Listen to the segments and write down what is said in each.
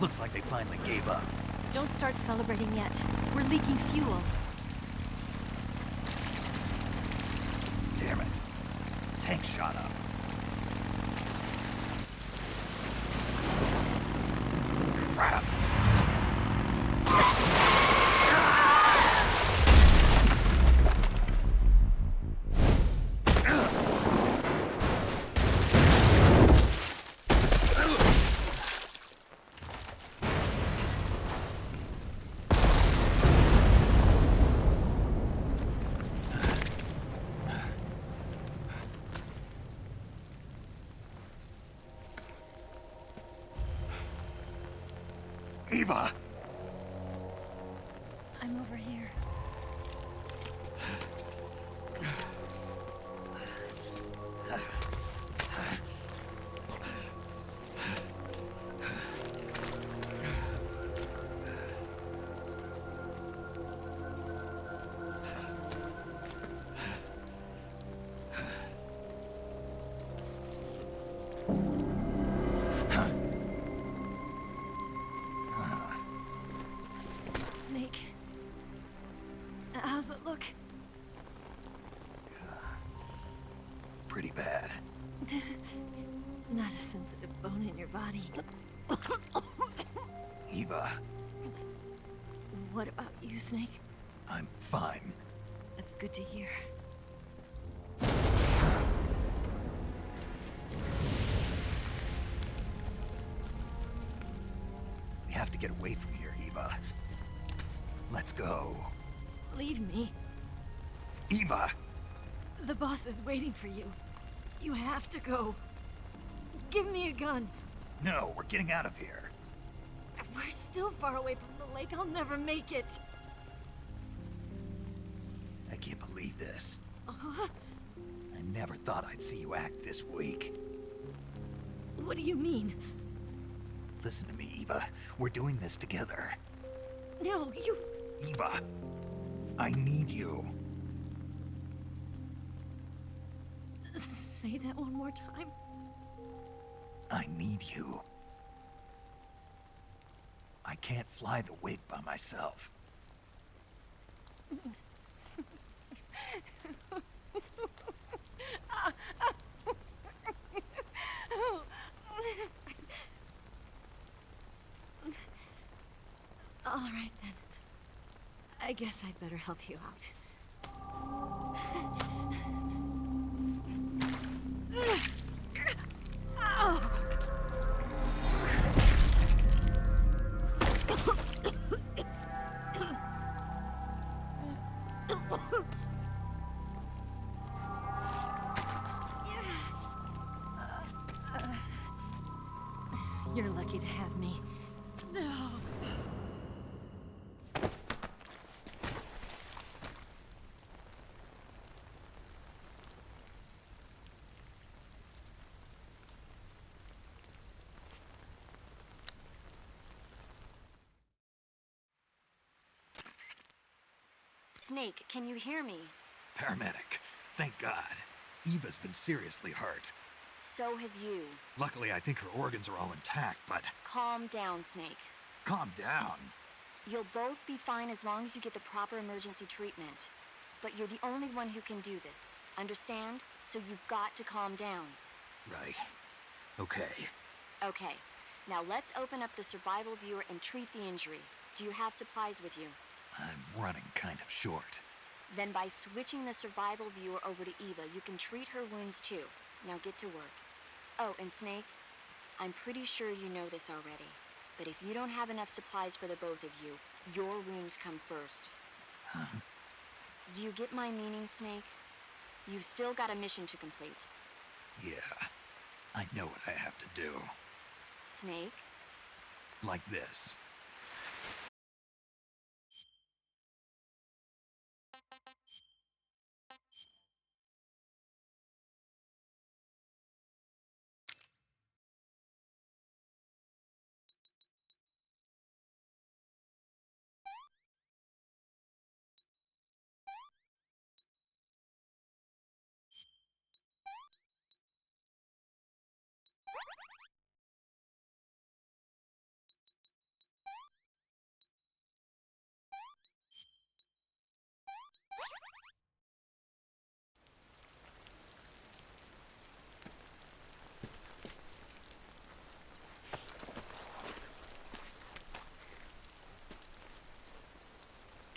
Looks like they finally gave up. Don't start celebrating yet. We're leaking fuel. Damn it. Tank shot up. Crap. Eva! I'm over here. Snake. How's it look? Pretty bad. Not a sensitive bone in your body. Eva, What about you, Snake? I'm fine. That's good to hear. We have to get away from here, Eva. Let's go. Leave me. Eva! The boss is waiting for you. You have to go. Give me a gun. No, we're getting out of here. We're still far away from the lake. I'll never make it. I can't believe this. Uh-huh. I never thought I'd see you act this weak. What do you mean? Listen to me, Eva. We're doing this together. No, you... Eva, I need you. Say that one more time. I need you. I can't fly the wig by myself. All right, then. I guess I'd better help you out. You're lucky to have me. Snake, can you hear me? Paramedic, thank God. Eva's been seriously hurt. So have you. Luckily, I think her organs are all intact, but Calm down, Snake. calm down. You'll both be fine as long as you get the proper emergency treatment. But you're the only one who can do this. Understand? So you've got to calm down. Right. Okay. Okay. Now let's open up the survival viewer and treat the injury. Do you have supplies with you? I'm running kind of short. Then by switching the survival viewer over to Eva, you can treat her wounds too. Now get to work. Oh, and Snake, I'm pretty sure you know this already, but if you don't have enough supplies for the both of you, your wounds come first. Huh? Do you get my meaning, Snake? You've still got a mission to complete. Yeah. I know what I have to do. Snake? Like this.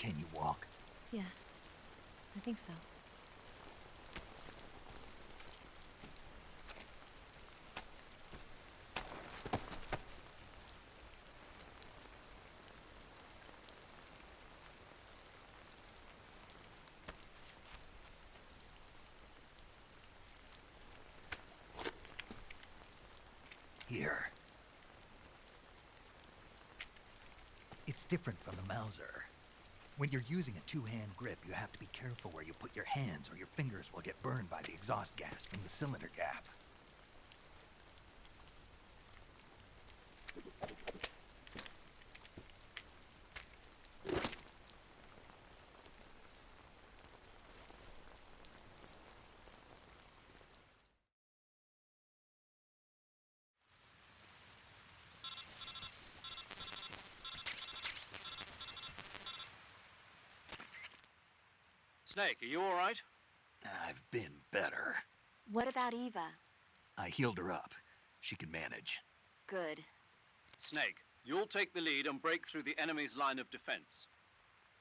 Can you walk? Yeah, I think so. Here. It's different from the Mauser. When you're using a two-hand grip, you have to be careful where you put your hands or your fingers will get burned by the exhaust gas from the cylinder gap. Snake, are you all right? I've been better. What about Eva? I healed her up. She can manage. Good. Snake, you'll take the lead and break through the enemy's line of defense.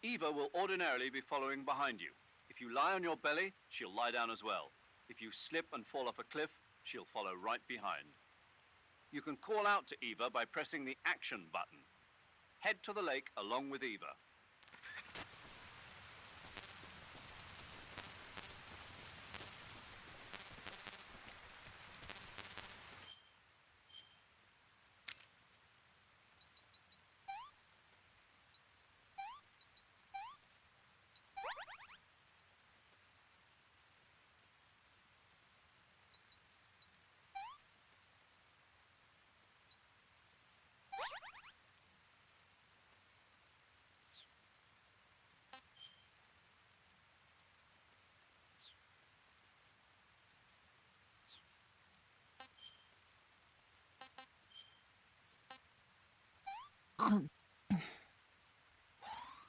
Eva will ordinarily be following behind you. If you lie on your belly, she'll lie down as well. If you slip and fall off a cliff, she'll follow right behind. You can call out to Eva by pressing the action button. Head to the lake along with Eva.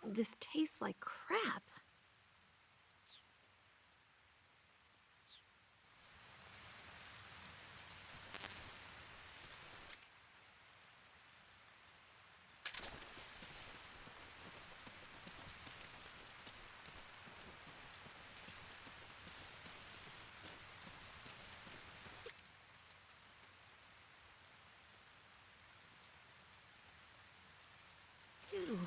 This tastes like crap. Ew.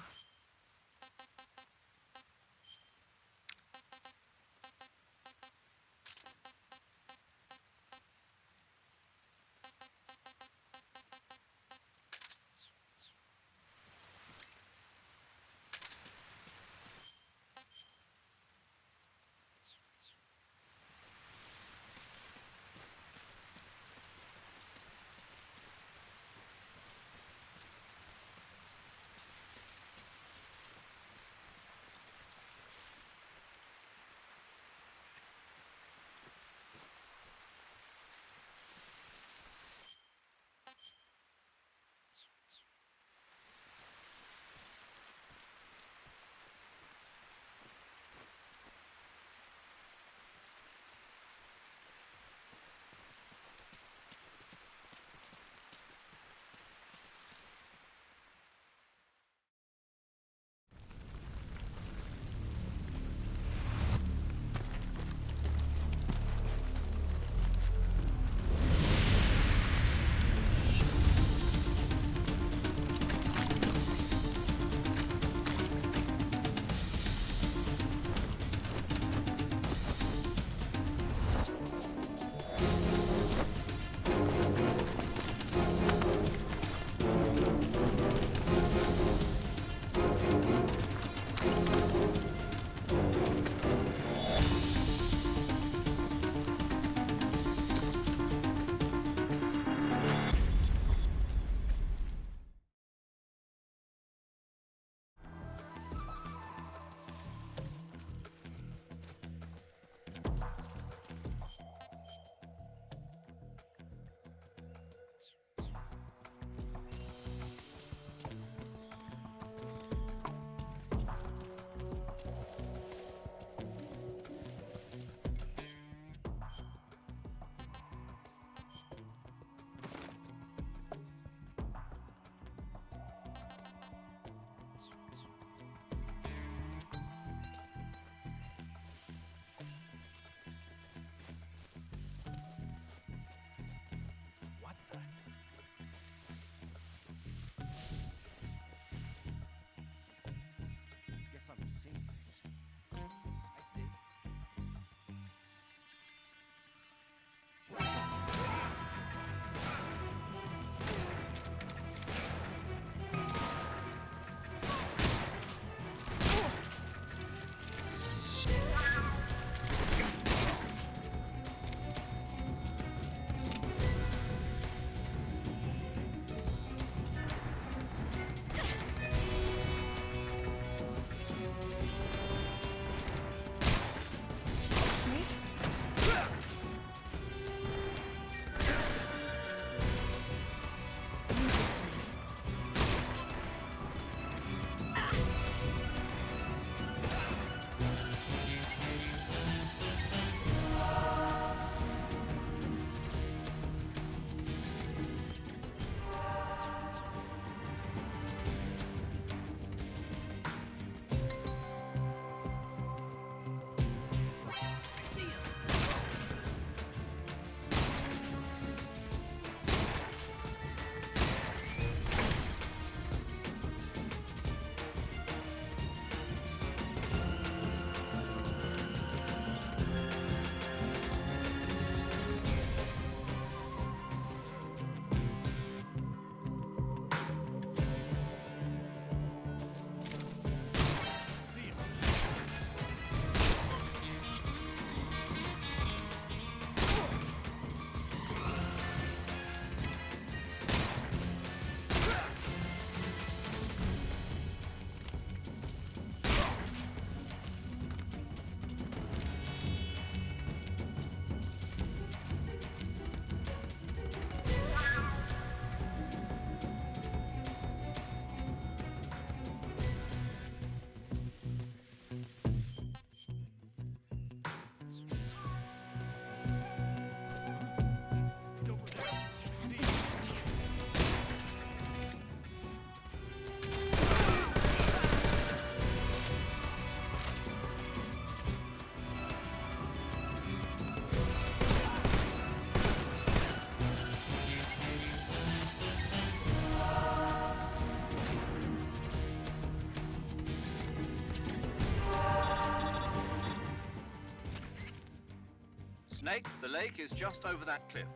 Snake, the lake is just over that cliff.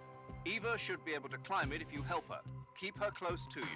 Eva should be able to climb it if you help her. Keep her close to you.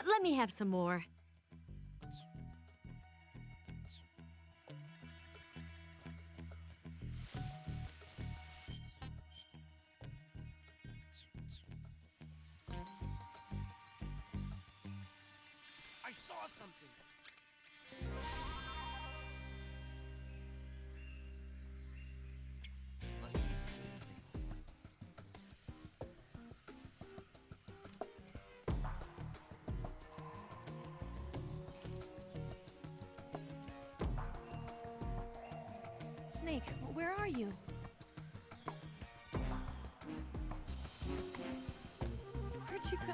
Let me have some more. I saw something. Must be seeing things. Snake, where are you? Where'd you go?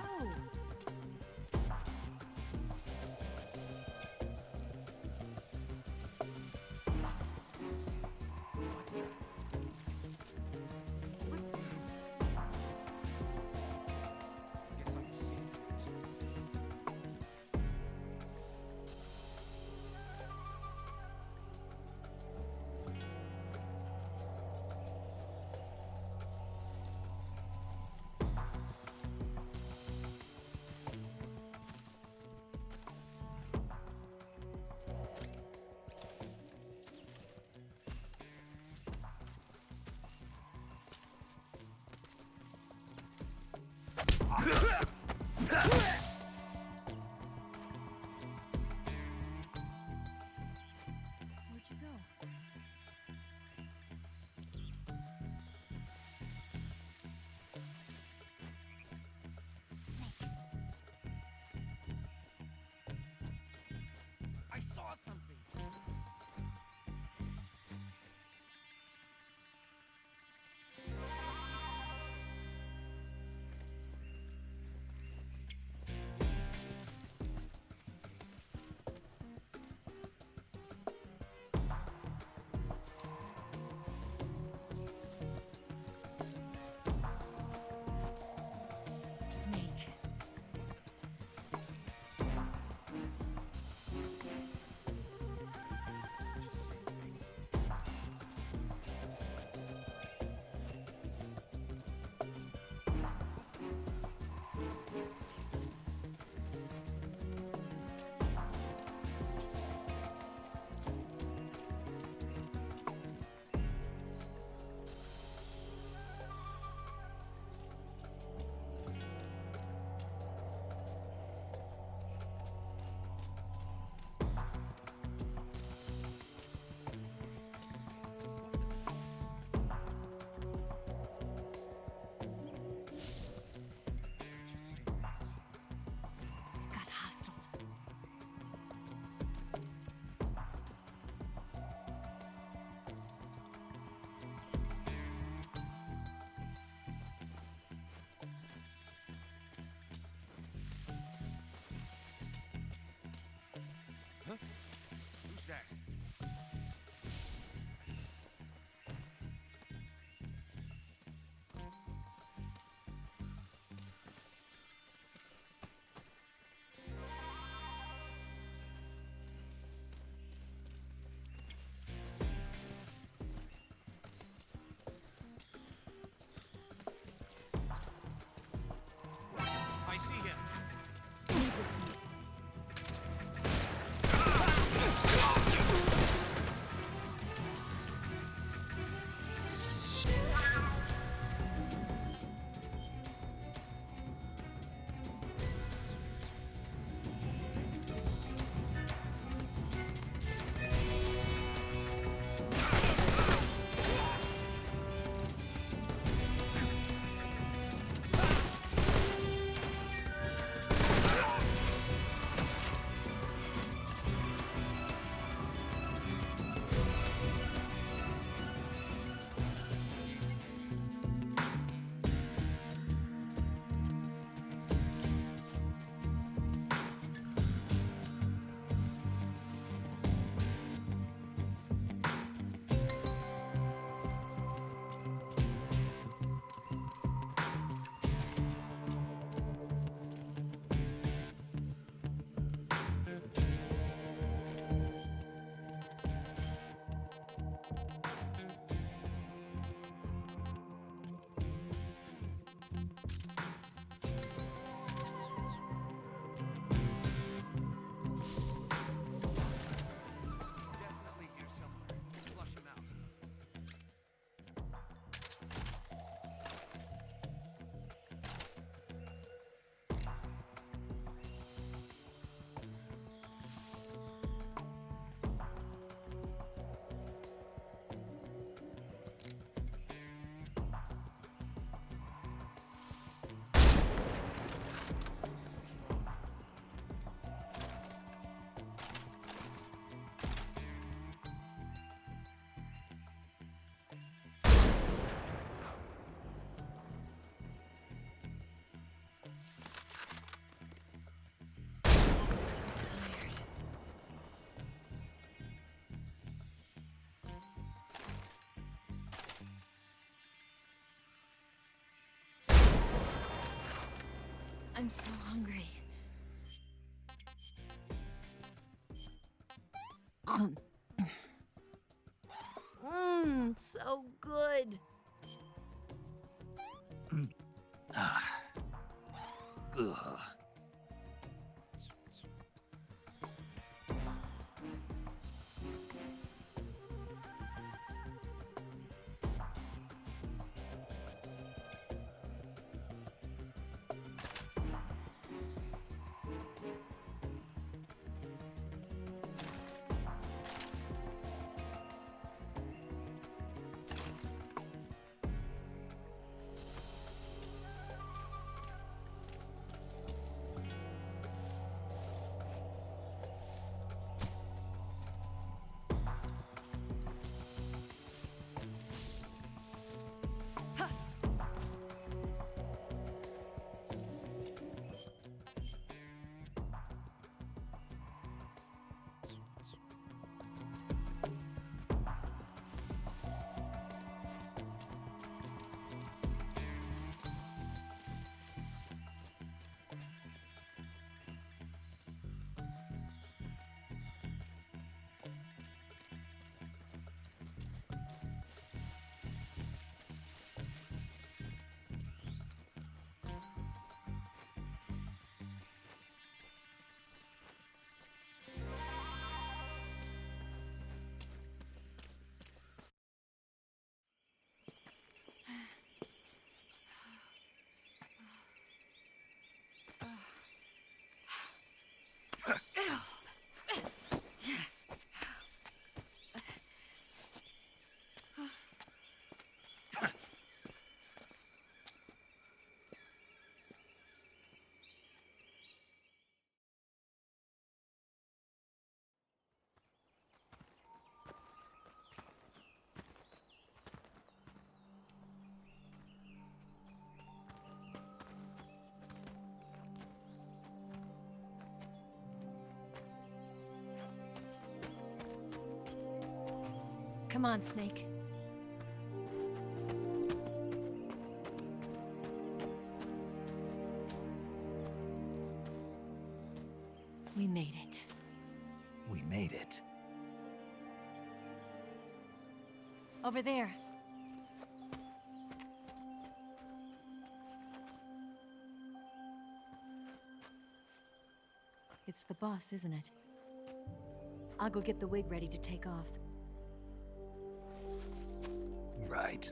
What's that? Guess I'm seeing things. Where'd you go? I saw something. Must be seeing things. Snake. Got hostiles. Who's that? I I'm so hungry. So good. Ugh. Come on, Snake. We made it. We made it. Over there. It's the boss, isn't it? I'll go get the wig ready to take off. Right.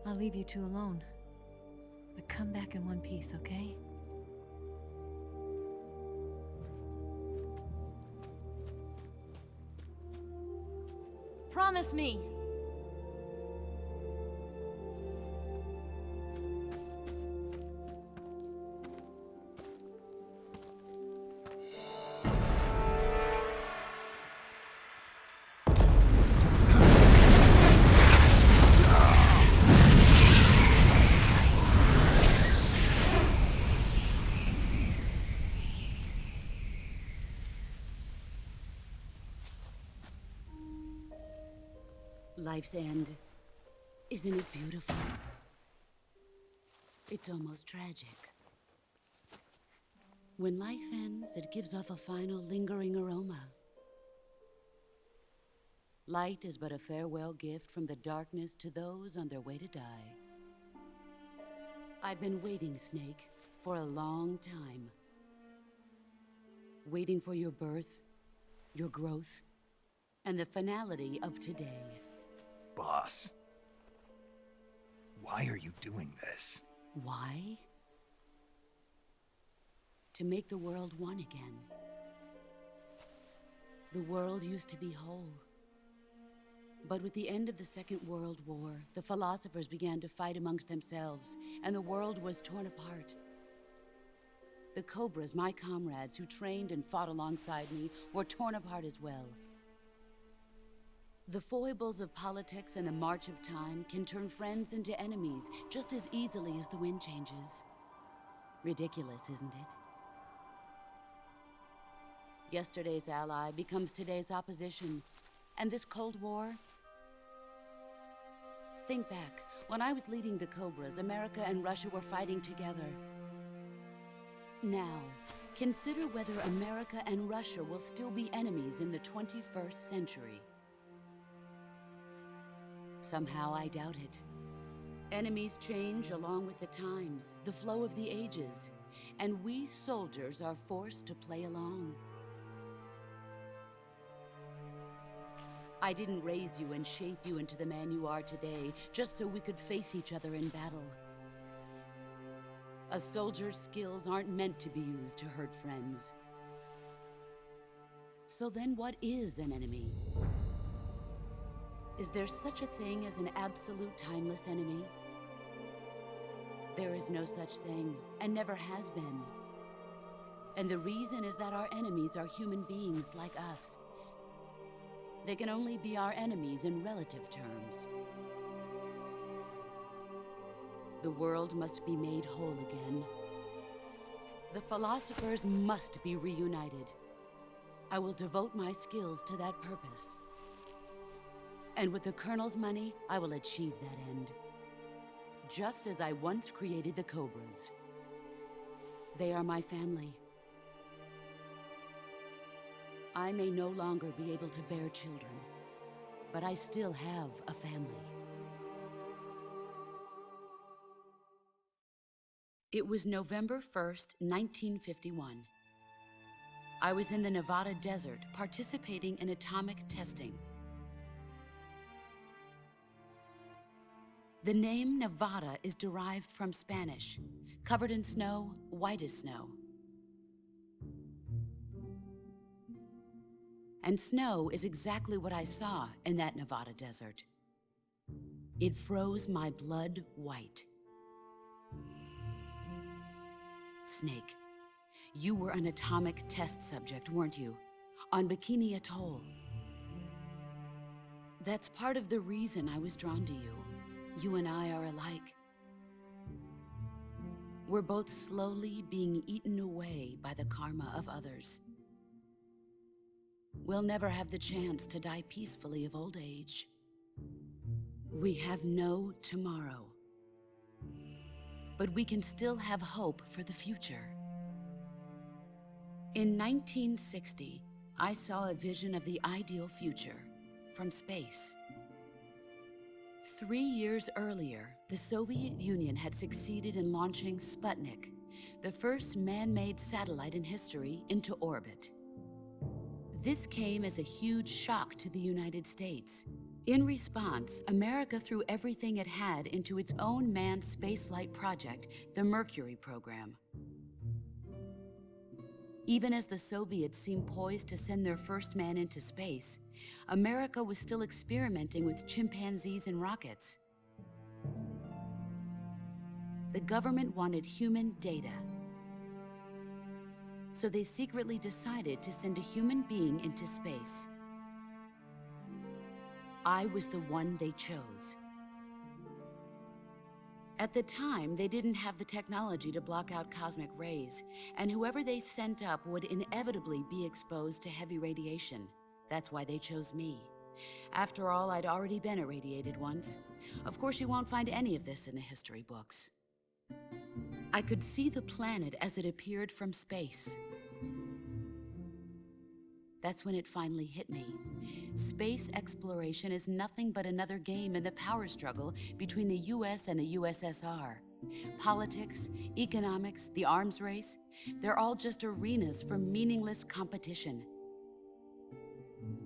I'll leave you two alone. But come back in one piece, okay? Promise me! Life's end. Isn't it beautiful? It's almost tragic. When life ends, it gives off a final lingering aroma. Light is but a farewell gift from the darkness to those on their way to die. I've been waiting, Snake, for a long time. Waiting for your birth, your growth, and the finality of today. Boss. Why are you doing this? Why? To make the world one again. The world used to be whole. But with the end of the Second World War, the philosophers began to fight amongst themselves, and the world was torn apart. The Cobras, my comrades who trained and fought alongside me, were torn apart as well. The foibles of politics and the march of time can turn friends into enemies just as easily as the wind changes. Ridiculous, isn't it? Yesterday's ally becomes today's opposition. And this Cold War? Think back. When I was leading the Cobras, America and Russia were fighting together. Now, consider whether America and Russia will still be enemies in the 21st century. Somehow I doubt it. Enemies change along with the times, the flow of the ages, and we soldiers are forced to play along. I didn't raise you and shape you into the man you are today just so we could face each other in battle. A soldier's skills aren't meant to be used to hurt friends. So then what is an enemy? Is there such a thing as an absolute timeless enemy? There is no such thing, and never has been. And the reason is that our enemies are human beings like us. They can only be our enemies in relative terms. The world must be made whole again. The philosophers must be reunited. I will devote my skills to that purpose. And with the Colonel's money, I will achieve that end. Just as I once created the Cobras. They are my family. I may no longer be able to bear children, but I still have a family. It was November 1st, 1951. I was in the Nevada desert participating in atomic testing. The name Nevada is derived from Spanish, covered in snow, white as snow. And snow is exactly what I saw in that Nevada desert. It froze my blood white. Snake, you were an atomic test subject, weren't you? On Bikini Atoll. That's part of the reason I was drawn to you. You and I are alike. We're both slowly being eaten away by the karma of others. We'll never have the chance to die peacefully of old age. We have no tomorrow. But we can still have hope for the future. In 1960, I saw a vision of the ideal future from space. 3 years earlier, the Soviet Union had succeeded in launching Sputnik, the first man-made satellite in history, into orbit. This came as a huge shock to the United States. In response, America threw everything it had into its own manned spaceflight project, the Mercury program. Even as the Soviets seemed poised to send their first man into space, America was still experimenting with chimpanzees and rockets. The government wanted human data. So they secretly decided to send a human being into space. I was the one they chose. At the time, they didn't have the technology to block out cosmic rays, and whoever they sent up would inevitably be exposed to heavy radiation. That's why they chose me. After all, I'd already been irradiated once. Of course, you won't find any of this in the history books. I could see the planet as it appeared from space. That's when it finally hit me. Space exploration is nothing but another game in the power struggle between the US and the USSR. Politics, economics, the arms race, they're all just arenas for meaningless competition.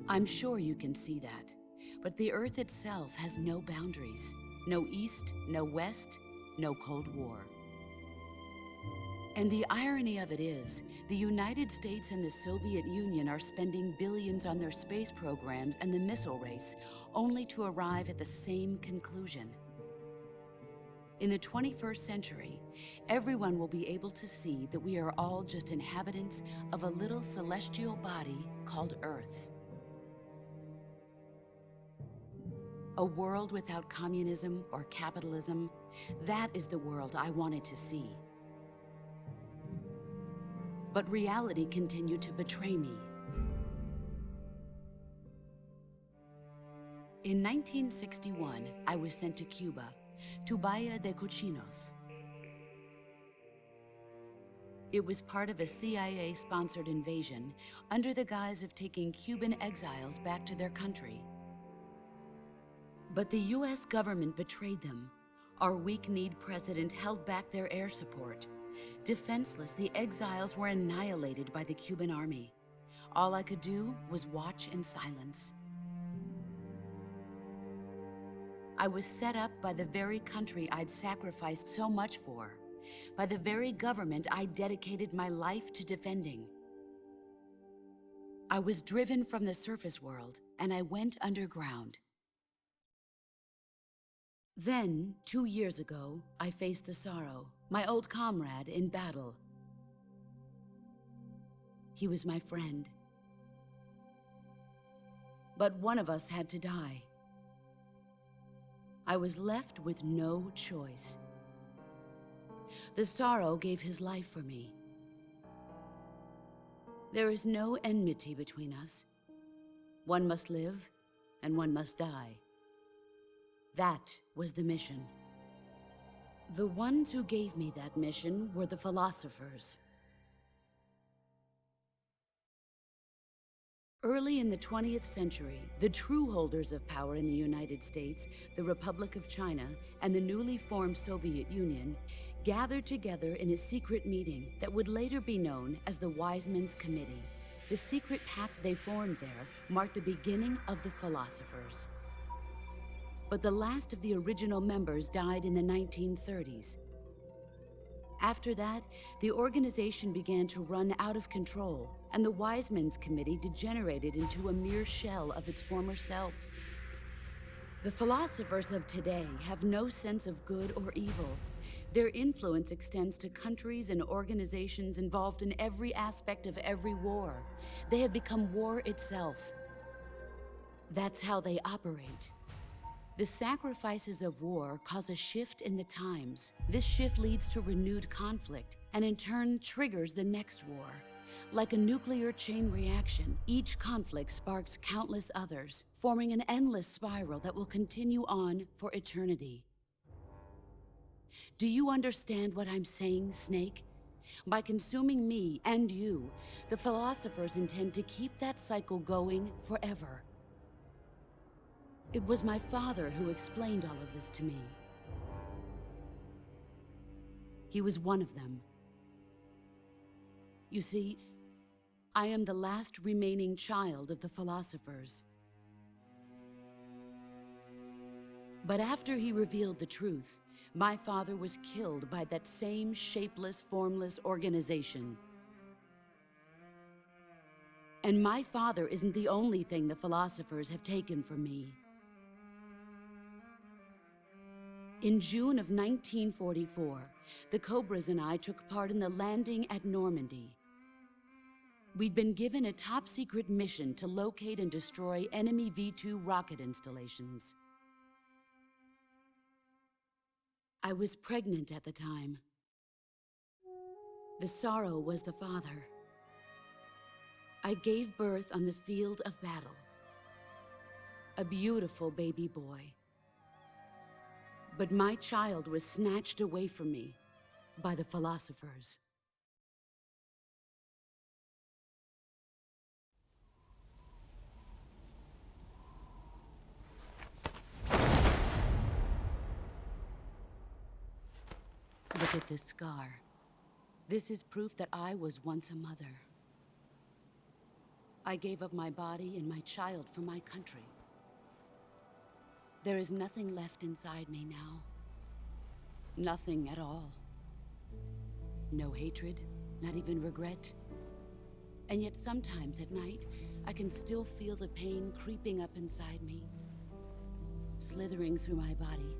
I'm sure you can see that, but the Earth itself has no boundaries. No East, no West, no Cold War. And the irony of it is, the United States and the Soviet Union are spending billions on their space programs and the missile race, only to arrive at the same conclusion. In the 21st century, everyone will be able to see that we are all just inhabitants of a little celestial body called Earth. A world without communism or capitalism, that is the world I wanted to see. But reality continued to betray me. In 1961, I was sent to Cuba, to Bahia de Cochinos. It was part of a CIA-sponsored invasion under the guise of taking Cuban exiles back to their country. But the US government betrayed them. Our weak-kneed president held back their air support. Defenseless, the exiles were annihilated by the Cuban army. All I could do was watch in silence. I was set up by the very country I'd sacrificed so much for, by the very government I dedicated my life to defending. I was driven from the surface world, and I went underground. Then, 2 years ago, I faced the Sorrow, my old comrade in battle. He was my friend. But one of us had to die. I was left with no choice. The Sorrow gave his life for me. There is no enmity between us. One must live, and one must die. That was the mission. The ones who gave me that mission were the philosophers. Early in the 20th century, the true holders of power in the United States, the Republic of China, and the newly formed Soviet Union gathered together in a secret meeting that would later be known as the Wise Men's Committee. The secret pact they formed there marked the beginning of the philosophers. But the last of the original members died in the 1930s. After that, the organization began to run out of control, and the Wise Men's Committee degenerated into a mere shell of its former self. The philosophers of today have no sense of good or evil. Their influence extends to countries and organizations involved in every aspect of every war. They have become war itself. That's how they operate. The sacrifices of war cause a shift in the times. This shift leads to renewed conflict, and in turn triggers the next war. Like a nuclear chain reaction, each conflict sparks countless others, forming an endless spiral that will continue on for eternity. Do you understand what I'm saying, Snake? By consuming me and you, the philosophers intend to keep that cycle going forever. It was my father who explained all of this to me. He was one of them. You see, I am the last remaining child of the philosophers. But after he revealed the truth, my father was killed by that same shapeless, formless organization. And my father isn't the only thing the philosophers have taken from me. In June of 1944, the Cobras and I took part in the landing at Normandy. We'd been given a top-secret mission to locate and destroy enemy V-2 rocket installations. I was pregnant at the time. The Sorrow was the father. I gave birth on the field of battle. A beautiful baby boy. But my child was snatched away from me by the philosophers. Look at this scar. This is proof that I was once a mother. I gave up my body and my child for my country. There is nothing left inside me now. Nothing at all. No hatred, not even regret. And yet sometimes at night, I can still feel the pain creeping up inside me, slithering through my body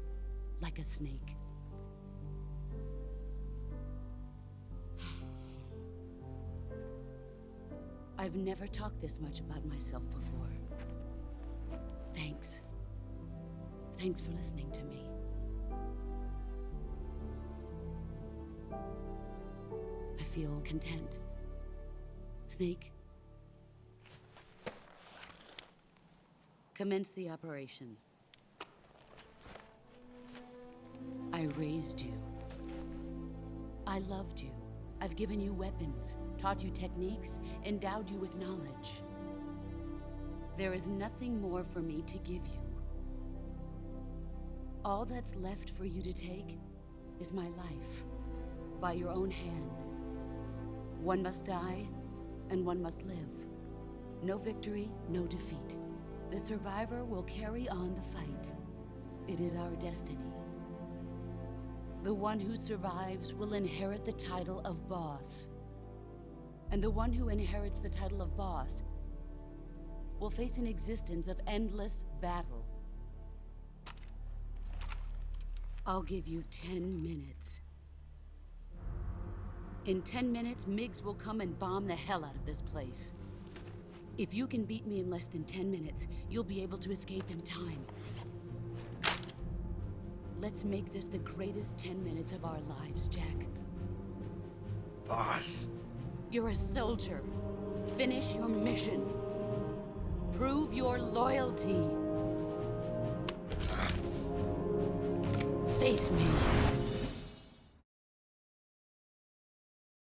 like a snake. I've never talked this much about myself before. Thanks. Thanks for listening to me. I feel content. Snake, commence the operation. I raised you. I loved you I've given you weapons, taught you techniques, endowed you with knowledge. There is nothing more for me to give you. All that's left for you to take is my life, by your own hand. One must die, and one must live. No victory, no defeat. The survivor will carry on the fight. It is our destiny. The one who survives will inherit the title of boss. And the one who inherits the title of boss will face an existence of endless battle. I'll give you 10 minutes. In 10 minutes, MiGs will come and bomb the hell out of this place. If you can beat me in less than 10 minutes, you'll be able to escape in time. Let's make this the greatest 10 minutes of our lives, Jack. Boss. You're a soldier. Finish your mission. Prove your loyalty. Face me.